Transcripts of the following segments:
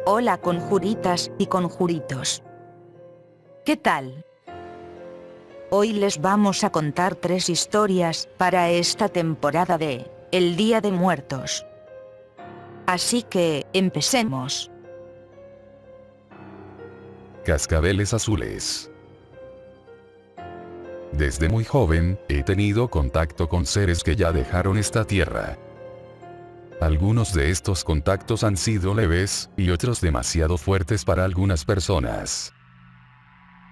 Hola conjuritas y conjuritos. ¿Qué tal? Hoy les vamos a contar 3 historias para esta temporada de El Día de Muertos. Así que, empecemos. Cascabeles azules. Desde muy joven, he tenido contacto con seres que ya dejaron esta tierra. Algunos de estos contactos han sido leves, y otros demasiado fuertes para algunas personas.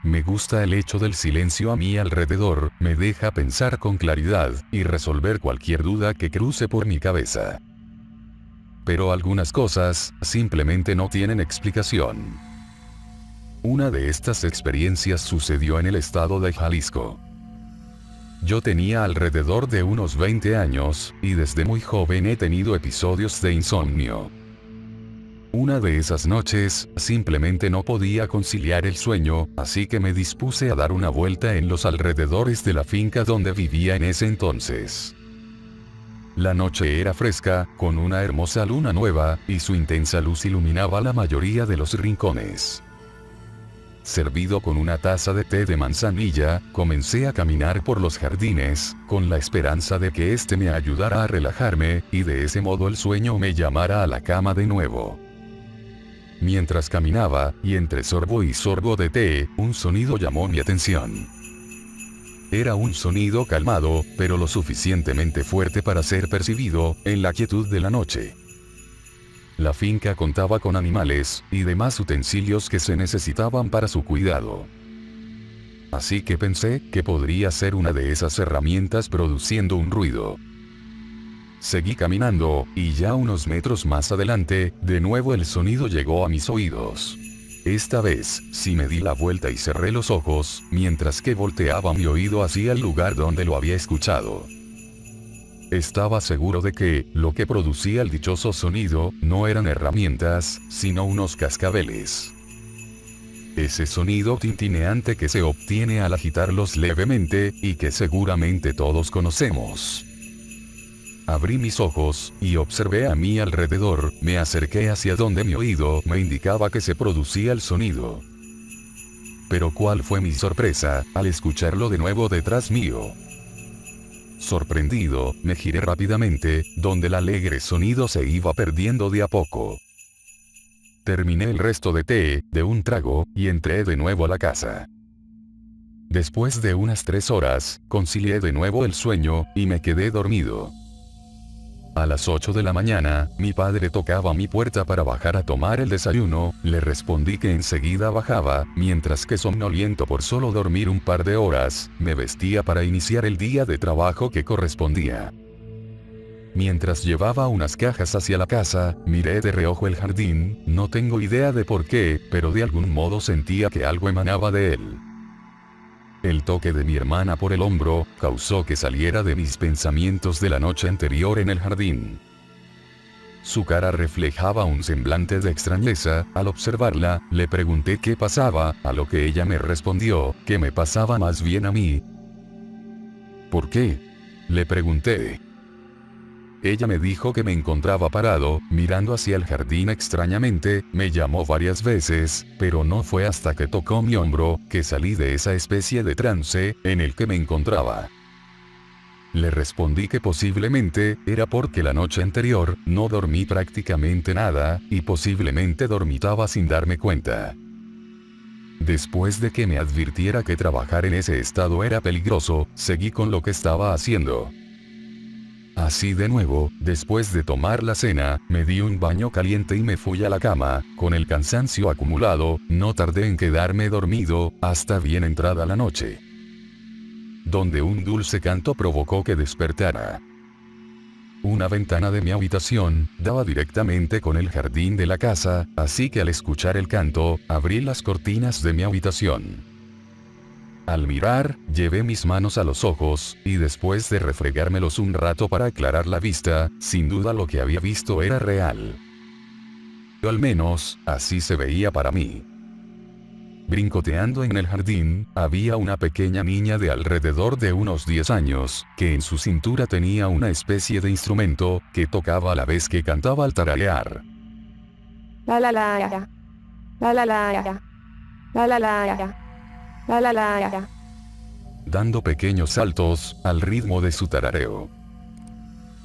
Me gusta el hecho del silencio a mi alrededor, me deja pensar con claridad, y resolver cualquier duda que cruce por mi cabeza. Pero algunas cosas, simplemente no tienen explicación. Una de estas experiencias sucedió en el estado de Jalisco. Yo tenía alrededor de unos 20 años, y desde muy joven he tenido episodios de insomnio. Una de esas noches, simplemente no podía conciliar el sueño, así que me dispuse a dar una vuelta en los alrededores de la finca donde vivía en ese entonces. La noche era fresca, con una hermosa luna nueva, y su intensa luz iluminaba la mayoría de los rincones. Servido con una taza de té de manzanilla, comencé a caminar por los jardines, con la esperanza de que este me ayudara a relajarme, y de ese modo el sueño me llamara a la cama de nuevo. Mientras caminaba, y entre sorbo y sorbo de té, un sonido llamó mi atención. Era un sonido calmado, pero lo suficientemente fuerte para ser percibido, en la quietud de la noche. La finca contaba con animales, y demás utensilios que se necesitaban para su cuidado. Así que pensé que podría ser una de esas herramientas produciendo un ruido. Seguí caminando, y ya unos metros más adelante, de nuevo el sonido llegó a mis oídos. Esta vez, sí me di la vuelta y cerré los ojos, mientras que volteaba mi oído hacia el lugar donde lo había escuchado. Estaba seguro de que, lo que producía el dichoso sonido, no eran herramientas, sino unos cascabeles. Ese sonido tintineante que se obtiene al agitarlos levemente, y que seguramente todos conocemos. Abrí mis ojos, y observé a mi alrededor, me acerqué hacia donde mi oído me indicaba que se producía el sonido. Pero ¿cuál fue mi sorpresa, al escucharlo de nuevo detrás mío? Sorprendido, me giré rápidamente, donde el alegre sonido se iba perdiendo de a poco. Terminé el resto de té, de un trago, y entré de nuevo a la casa. Después de unas 3 horas, concilié de nuevo el sueño, y me quedé dormido. A las 8 de la mañana, mi padre tocaba mi puerta para bajar a tomar el desayuno, le respondí que enseguida bajaba, mientras que somnoliento por solo dormir un par de horas, me vestía para iniciar el día de trabajo que correspondía. Mientras llevaba unas cajas hacia la casa, miré de reojo el jardín, no tengo idea de por qué, pero de algún modo sentía que algo emanaba de él. El toque de mi hermana por el hombro, causó que saliera de mis pensamientos de la noche anterior en el jardín. Su cara reflejaba un semblante de extrañeza, al observarla, le pregunté qué pasaba, a lo que ella me respondió, que me pasaba más bien a mí. ¿Por qué?, le pregunté. Ella me dijo que me encontraba parado, mirando hacia el jardín extrañamente, me llamó varias veces, pero no fue hasta que tocó mi hombro, que salí de esa especie de trance, en el que me encontraba. Le respondí que posiblemente, era porque la noche anterior, no dormí prácticamente nada, y posiblemente dormitaba sin darme cuenta. Después de que me advirtiera que trabajar en ese estado era peligroso, seguí con lo que estaba haciendo. Así de nuevo, después de tomar la cena, me di un baño caliente y me fui a la cama, con el cansancio acumulado, no tardé en quedarme dormido, hasta bien entrada la noche, donde un dulce canto provocó que despertara. Una ventana de mi habitación, daba directamente con el jardín de la casa, así que al escuchar el canto, abrí las cortinas de mi habitación. Al mirar, llevé mis manos a los ojos, y después de refregármelos un rato para aclarar la vista, sin duda lo que había visto era real. O al menos, así se veía para mí. Brincoteando en el jardín, había una pequeña niña de alrededor de unos 10 años, que en su cintura tenía una especie de instrumento, que tocaba a la vez que cantaba al tararear. La la la ya. La la la ya. La la la ya. La la la ya. Dando pequeños saltos, al ritmo de su tarareo.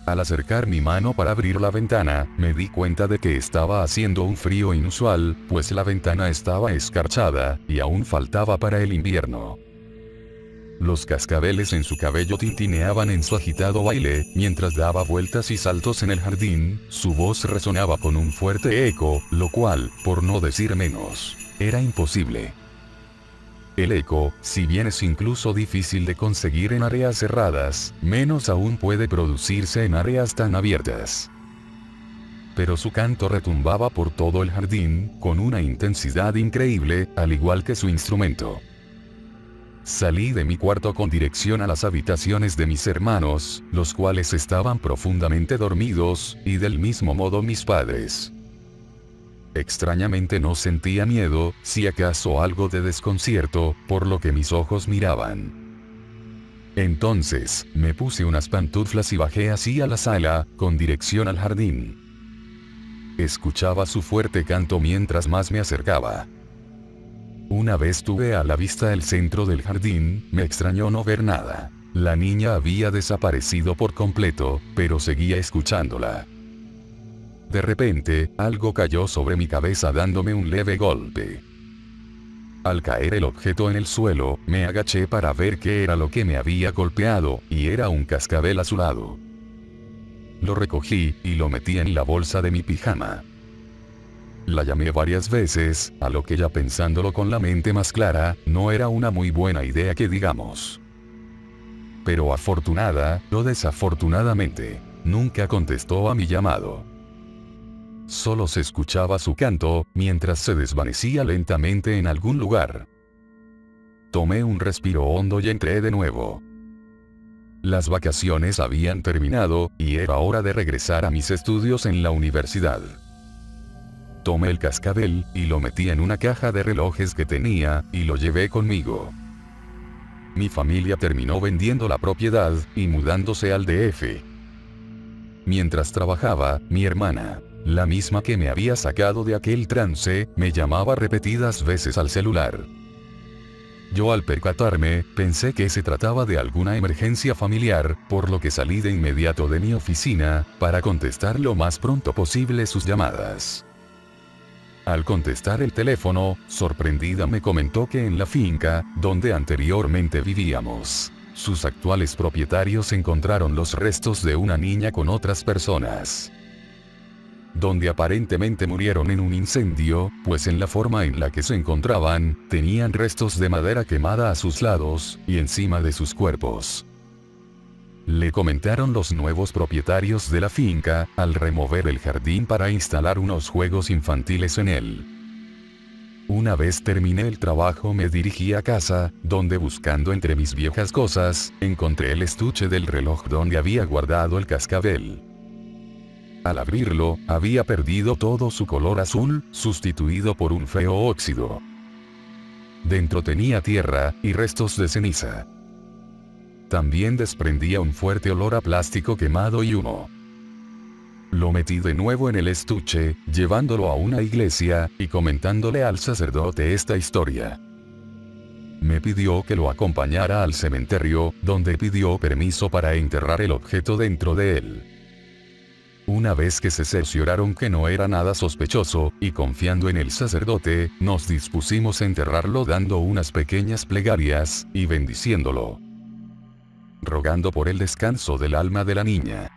Al acercar mi mano para abrir la ventana, me di cuenta de que estaba haciendo un frío inusual, pues la ventana estaba escarchada, y aún faltaba para el invierno. Los cascabeles en su cabello tintineaban en su agitado baile, mientras daba vueltas y saltos en el jardín, su voz resonaba con un fuerte eco, lo cual, por no decir menos, era imposible. El eco, si bien es incluso difícil de conseguir en áreas cerradas, menos aún puede producirse en áreas tan abiertas. Pero su canto retumbaba por todo el jardín, con una intensidad increíble, al igual que su instrumento. Salí de mi cuarto con dirección a las habitaciones de mis hermanos, los cuales estaban profundamente dormidos, y del mismo modo mis padres. Extrañamente no sentía miedo, si acaso algo de desconcierto, por lo que mis ojos miraban. Entonces, me puse unas pantuflas y bajé así a la sala, con dirección al jardín. Escuchaba su fuerte canto mientras más me acercaba. Una vez tuve a la vista el centro del jardín, me extrañó no ver nada. La niña había desaparecido por completo, pero seguía escuchándola. De repente, algo cayó sobre mi cabeza dándome un leve golpe. Al caer el objeto en el suelo, me agaché para ver qué era lo que me había golpeado, y era un cascabel azulado. Lo recogí, y lo metí en la bolsa de mi pijama. La llamé varias veces, a lo que ya pensándolo con la mente más clara, no era una muy buena idea que digamos. Pero afortunada, o desafortunadamente, nunca contestó a mi llamado. Solo se escuchaba su canto, mientras se desvanecía lentamente en algún lugar. Tomé un respiro hondo y entré de nuevo. Las vacaciones habían terminado, y era hora de regresar a mis estudios en la universidad. Tomé el cascabel, y lo metí en una caja de relojes que tenía, y lo llevé conmigo. Mi familia terminó vendiendo la propiedad, y mudándose al DF. Mientras trabajaba, mi hermana, la misma que me había sacado de aquel trance, me llamaba repetidas veces al celular. Yo al percatarme, pensé que se trataba de alguna emergencia familiar, por lo que salí de inmediato de mi oficina, para contestar lo más pronto posible sus llamadas. Al contestar el teléfono, sorprendida me comentó que en la finca, donde anteriormente vivíamos, sus actuales propietarios encontraron los restos de una niña con otras personas. Donde aparentemente murieron en un incendio, pues en la forma en la que se encontraban, tenían restos de madera quemada a sus lados, y encima de sus cuerpos. Le comentaron los nuevos propietarios de la finca, al remover el jardín para instalar unos juegos infantiles en él. Una vez terminé el trabajo me dirigí a casa, donde buscando entre mis viejas cosas, encontré el estuche del reloj donde había guardado el cascabel. Al abrirlo, había perdido todo su color azul, sustituido por un feo óxido. Dentro tenía tierra, y restos de ceniza. También desprendía un fuerte olor a plástico quemado y humo. Lo metí de nuevo en el estuche, llevándolo a una iglesia, y comentándole al sacerdote esta historia. Me pidió que lo acompañara al cementerio, donde pidió permiso para enterrar el objeto dentro de él. Una vez que se cercioraron que no era nada sospechoso, y confiando en el sacerdote, nos dispusimos a enterrarlo dando unas pequeñas plegarias, y bendiciéndolo. Rogando por el descanso del alma de la niña.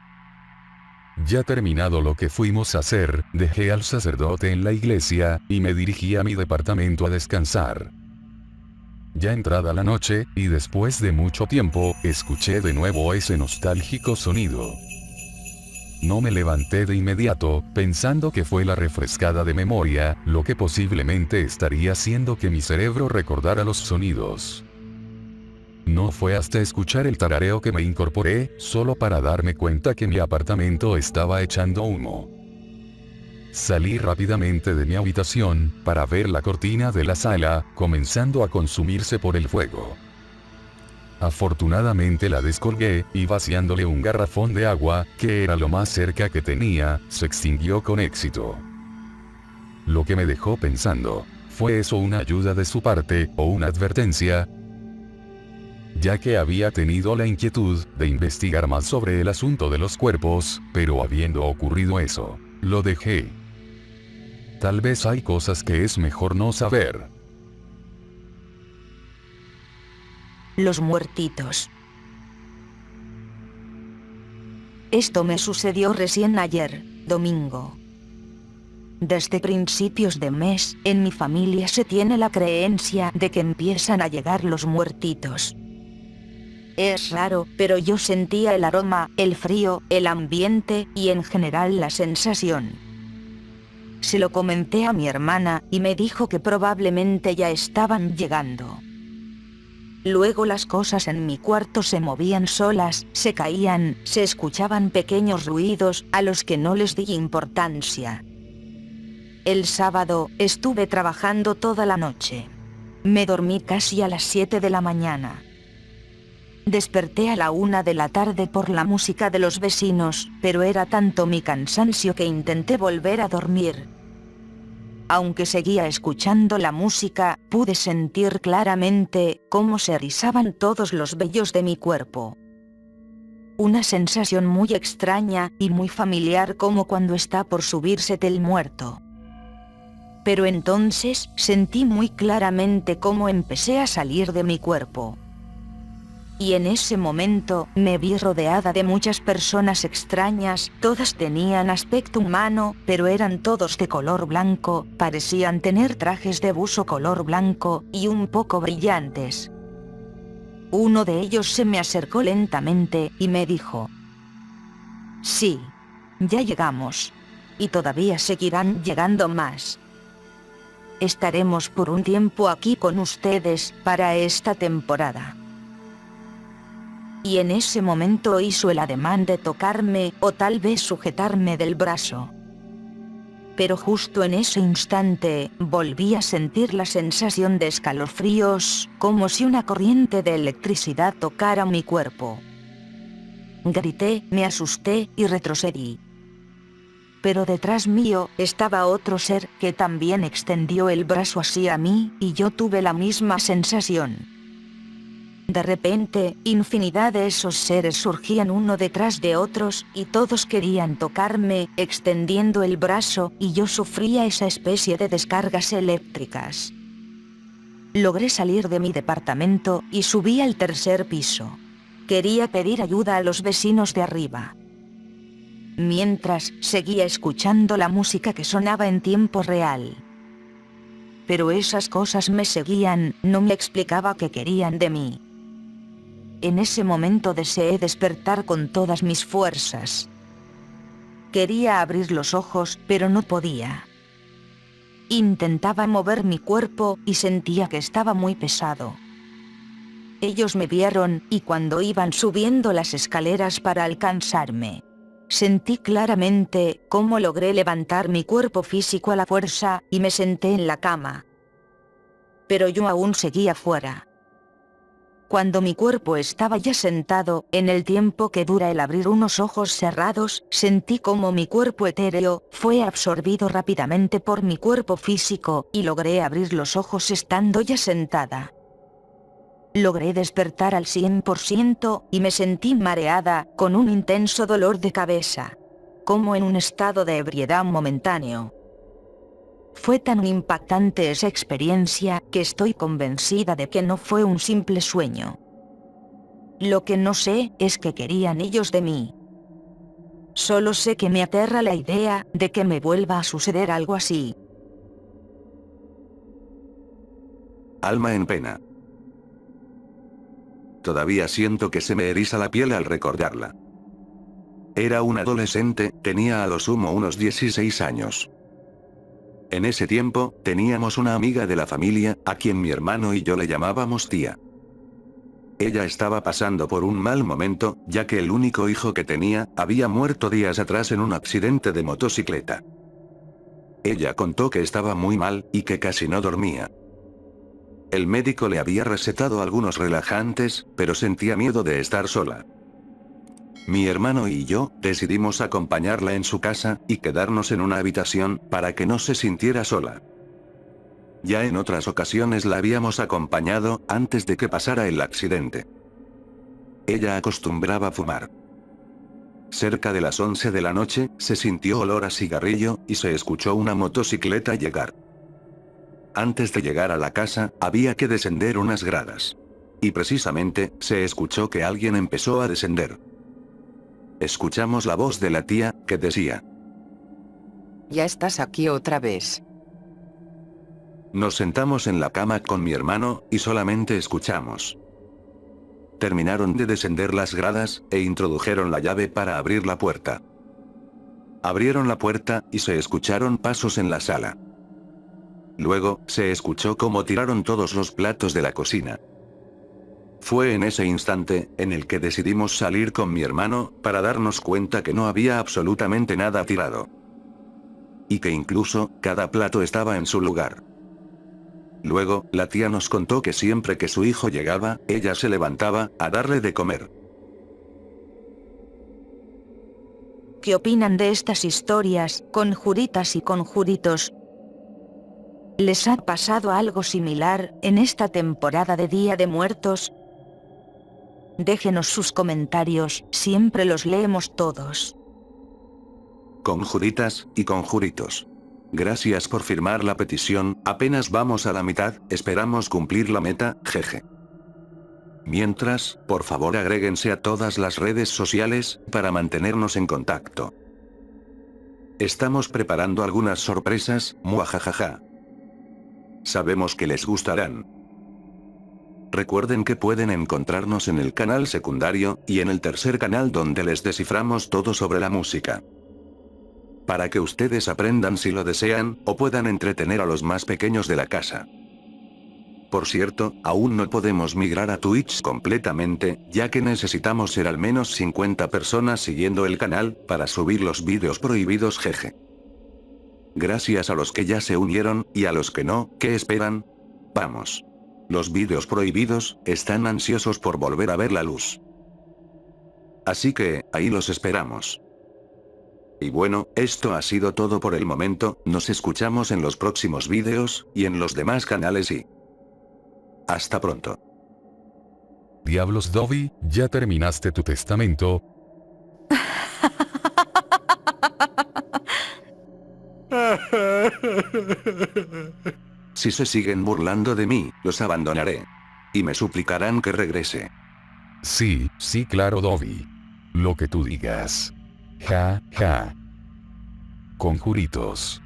Ya terminado lo que fuimos a hacer, dejé al sacerdote en la iglesia, y me dirigí a mi departamento a descansar. Ya entrada la noche, y después de mucho tiempo, escuché de nuevo ese nostálgico sonido. No me levanté de inmediato, pensando que fue la refrescada de memoria, lo que posiblemente estaría haciendo que mi cerebro recordara los sonidos. No fue hasta escuchar el tarareo que me incorporé, solo para darme cuenta que mi apartamento estaba echando humo. Salí rápidamente de mi habitación, para ver la cortina de la sala, comenzando a consumirse por el fuego. Afortunadamente la descolgué, y vaciándole un garrafón de agua, que era lo más cerca que tenía, se extinguió con éxito. Lo que me dejó pensando, ¿fue eso una ayuda de su parte, o una advertencia? Ya que había tenido la inquietud de investigar más sobre el asunto de los cuerpos, pero habiendo ocurrido eso, lo dejé. Tal vez hay cosas que es mejor no saber. Los muertitos. Esto me sucedió recién ayer, domingo. Desde principios de mes, en mi familia se tiene la creencia de que empiezan a llegar los muertitos. Es raro, pero yo sentía el aroma, el frío, el ambiente y en general la sensación. Se lo comenté a mi hermana y me dijo que probablemente ya estaban llegando. Luego las cosas en mi cuarto se movían solas, se caían, se escuchaban pequeños ruidos a los que no les di importancia. El sábado estuve trabajando toda la noche. Me dormí casi a las 7 de la mañana. Desperté a la 1 de la tarde por la música de los vecinos, pero era tanto mi cansancio que intenté volver a dormir. Aunque seguía escuchando la música, pude sentir claramente cómo se erizaban todos los vellos de mi cuerpo. Una sensación muy extraña y muy familiar, como cuando está por subirse el muerto. Pero entonces sentí muy claramente cómo empecé a salir de mi cuerpo. Y en ese momento me vi rodeada de muchas personas extrañas, todas tenían aspecto humano, pero eran todos de color blanco, parecían tener trajes de buzo color blanco y un poco brillantes. Uno de ellos se me acercó lentamente y me dijo: «Sí, ya llegamos. Y todavía seguirán llegando más. Estaremos por un tiempo aquí con ustedes para esta temporada». Y en ese momento hizo el ademán de tocarme o tal vez sujetarme del brazo. Pero justo en ese instante volví a sentir la sensación de escalofríos, como si una corriente de electricidad tocara mi cuerpo. Grité, me asusté y retrocedí. Pero detrás mío estaba otro ser que también extendió el brazo hacia mí y yo tuve la misma sensación. De repente, infinidad de esos seres surgían uno detrás de otros y todos querían tocarme, extendiendo el brazo, y yo sufría esa especie de descargas eléctricas. Logré salir de mi departamento y subí al 3er piso. Quería pedir ayuda a los vecinos de arriba. Mientras, seguía escuchando la música que sonaba en tiempo real. Pero esas cosas me seguían, no me explicaba qué querían de mí. En ese momento deseé despertar con todas mis fuerzas. Quería abrir los ojos, pero no podía. Intentaba mover mi cuerpo y sentía que estaba muy pesado. Ellos me vieron y cuando iban subiendo las escaleras para alcanzarme, sentí claramente cómo logré levantar mi cuerpo físico a la fuerza y me senté en la cama. Pero yo aún seguía fuera. Cuando mi cuerpo estaba ya sentado, en el tiempo que dura el abrir unos ojos cerrados, sentí como mi cuerpo etéreo fue absorbido rápidamente por mi cuerpo físico y logré abrir los ojos estando ya sentada. Logré despertar al 100% y me sentí mareada, con un intenso dolor de cabeza, como en un estado de ebriedad momentáneo. Fue tan impactante esa experiencia que estoy convencida de que no fue un simple sueño. Lo que no sé es qué querían ellos de mí. Solo sé que me aterra la idea de que me vuelva a suceder algo así. Alma en pena. Todavía siento que se me eriza la piel al recordarla. Era un adolescente, tenía a lo sumo unos 16 años. En ese tiempo, teníamos una amiga de la familia, a quien mi hermano y yo le llamábamos tía. Ella estaba pasando por un mal momento, ya que el único hijo que tenía, había muerto días atrás en un accidente de motocicleta. Ella contó que estaba muy mal, y que casi no dormía. El médico le había recetado algunos relajantes, pero sentía miedo de estar sola. Mi hermano y yo decidimos acompañarla en su casa y quedarnos en una habitación para que no se sintiera sola. Ya en otras ocasiones la habíamos acompañado antes de que pasara el accidente. Ella acostumbraba fumar. Cerca de las 11 de la noche, se sintió olor a cigarrillo, y se escuchó una motocicleta llegar. Antes de llegar a la casa, había que descender unas gradas. Y precisamente, se escuchó que alguien empezó a descender. Escuchamos la voz de la tía, que decía: Ya estás aquí otra vez. Nos sentamos en la cama con mi hermano, y solamente escuchamos. Terminaron de descender las gradas, e introdujeron la llave para abrir la puerta. Abrieron la puerta, y se escucharon pasos en la sala. Luego, se escuchó cómo tiraron todos los platos de la cocina. Fue en ese instante, en el que decidimos salir con mi hermano, para darnos cuenta que no había absolutamente nada tirado. Y que incluso, cada plato estaba en su lugar. Luego, la tía nos contó que siempre que su hijo llegaba, ella se levantaba, a darle de comer. ¿Qué opinan de estas historias, conjuritas y conjuritos? ¿Les ha pasado algo similar en esta temporada de Día de Muertos? Déjenos sus comentarios, siempre los leemos todos. Conjuritas y conjuritos. Gracias por firmar la petición, apenas vamos a la mitad, esperamos cumplir la meta, jeje. Mientras, por favor agréguense a todas las redes sociales, para mantenernos en contacto. Estamos preparando algunas sorpresas, muajajaja. Sabemos que les gustarán. Recuerden que pueden encontrarnos en el canal secundario, y en el tercer canal donde les desciframos todo sobre la música. Para que ustedes aprendan si lo desean, o puedan entretener a los más pequeños de la casa. Por cierto, aún no podemos migrar a Twitch completamente, ya que necesitamos ser al menos 50 personas siguiendo el canal, para subir los vídeos prohibidos, jeje. Gracias a los que ya se unieron, y a los que no, ¿qué esperan? Vamos. Los vídeos prohibidos, están ansiosos por volver a ver la luz. Así que, ahí los esperamos. Y bueno, esto ha sido todo por el momento, nos escuchamos en los próximos vídeos, y en los demás canales y... hasta pronto. Diablos Dobby, ¿ya terminaste tu testamento? Si se siguen burlando de mí, los abandonaré. Y me suplicarán que regrese. Sí, sí, claro, Dobby. Lo que tú digas. Ja, ja. Conjuritos.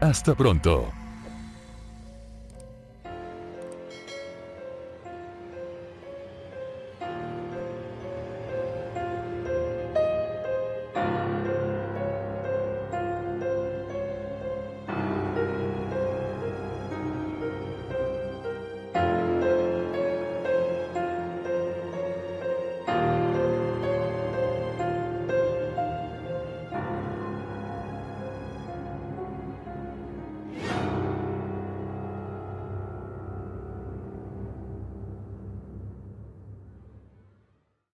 Hasta pronto.